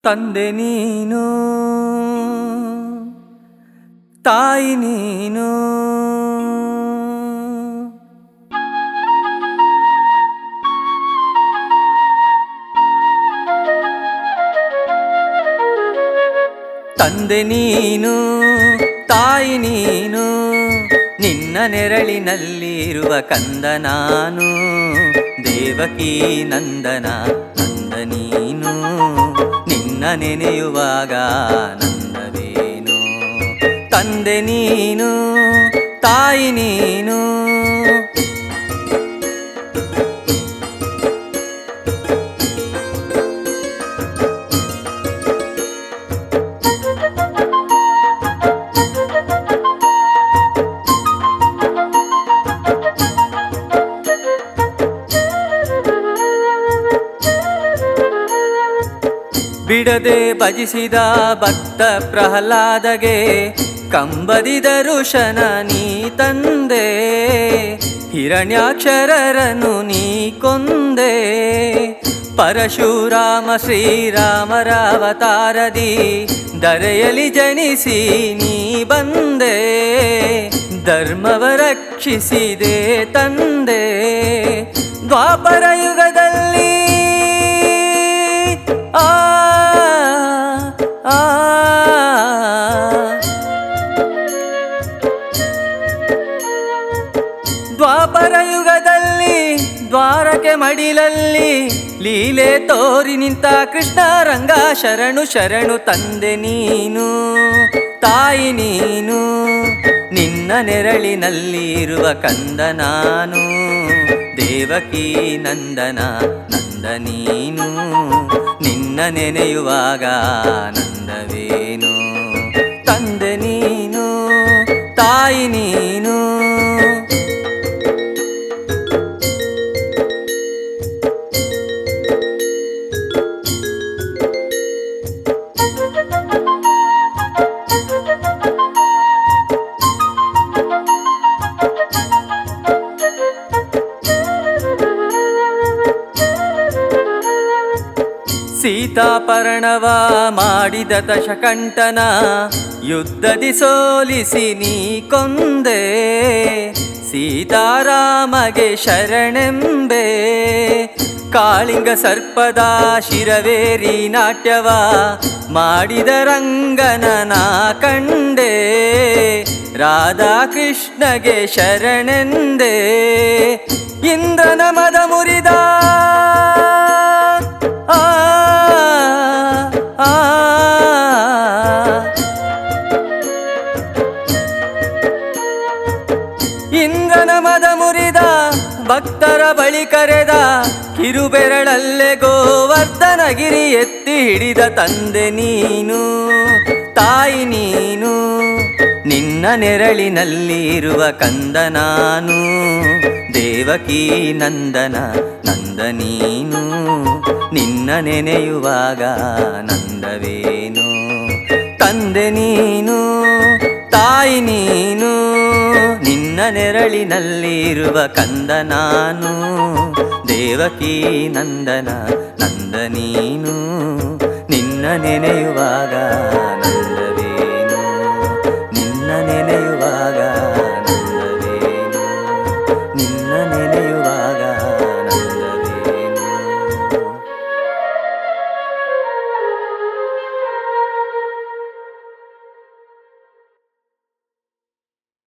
ತಂದೆ ನೀನು ತಾಯಿ ನೀನು ತಂದೆ ನೀನು ತಾಯಿ ನೀನು ನಿನ್ನ ನೆರಳಿನಲ್ಲಿರುವ ಕಂದ ನಾನು ದೇವಕೀ ನಂದನ ನಂದ ನೀನು ನಿನ್ನ ನೆನೆಯುವಾಗ ನಂದವೇನು ತಂದೆ ನೀನು ತಾಯಿ ನೀನು ಬಿಡದೆ ಭಜಿಸಿದ ಭಕ್ತ ಪ್ರಹ್ಲಾದಗೆ ಕಂಬದಿ ದರುಶನ ನೀ ತಂದೆ ಹಿರಣ್ಯಾಕ್ಷರರನು ನೀ ಕೊಂದೆ ಪರಶುರಾಮ ಶ್ರೀರಾಮರ ಅವತಾರದಿ ಧರೆಯಲಿ ಜನಿಸಿ ನೀ ಬಂದೆ ಧರ್ಮವ ರಕ್ಷಿಸಿದೆ ತಂದೆ ದ್ವಾಪರ ಯುಗದಲ್ಲಿ ದ್ವಾಪರ ಯುಗದಲ್ಲಿ ದ್ವಾರಕೆ ಮಡಿಲಲ್ಲಿ ಲೀಲೆ ತೋರಿ ನಿಂತ ಕೃಷ್ಣ ರಂಗ ಶರಣು ಶರಣು ತಂದೆ ನೀನು ತಾಯಿ ನೀನು ನಿನ್ನ ನೆರಳಿನಲ್ಲಿರುವ ಕಂದ ನಾನು ದೇವಕೀ ನಂದನ ನಂದ ನೀನು ನಿನ್ನ ನೆನೆಯುವಾಗ ನಂದವೇನು ತಂದೆ ನೀನು ತಾಯಿ ನೀನು ಸೀತಾಪರಣವ ಮಾಡಿದ ದಶಕಂಠನ ಯುದ್ಧದಿ ಸೋಲಿಸಿ ನೀ ಕೊಂದೆ ಸೀತಾರಾಮಗೆ ಶರಣೆಂಬೆ ಕಾಳಿಂಗ ಸರ್ಪದ ಶಿರವೇರಿ ನಾಟ್ಯವ ಮಾಡಿದ ರಂಗನನ ಕಂಡೆ ರಾಧಾಕೃಷ್ಣಗೆ ಶರಣೆಂದೆ ಇಂದ್ರನ ಮದ ಮುರಿದ ಇಂದ್ರನ ಮದ ಮುರಿದ ಭಕ್ತರ ಬಳಿ ಕರೆದ ಕಿರುಬೆರಳಲ್ಲೇ ಗೋವರ್ಧನಗಿರಿ ಎತ್ತಿ ಹಿಡಿದ ತಂದೆ ನೀನು ತಾಯಿ ನೀನು ನಿನ್ನ ನೆರಳಿನಲ್ಲಿರುವ ಕಂದ ನಾನು ದೇವಕೀ ನಂದನ ನಂದ ನೀನು ನಿನ್ನ ನೆನೆಯುವಾಗ ನಂದವೇನು ತಂದೆ ನೀನು ತಾಯಿ ನೀನು ನಿನ್ನ ನೆರಳಿನಲ್ಲಿರುವ ಕಂದ ನಾನು ದೇವಕೀ ನಂದನ ನಂದ ನೀನು ನಿನ್ನ ನೆನೆಯುವಾಗ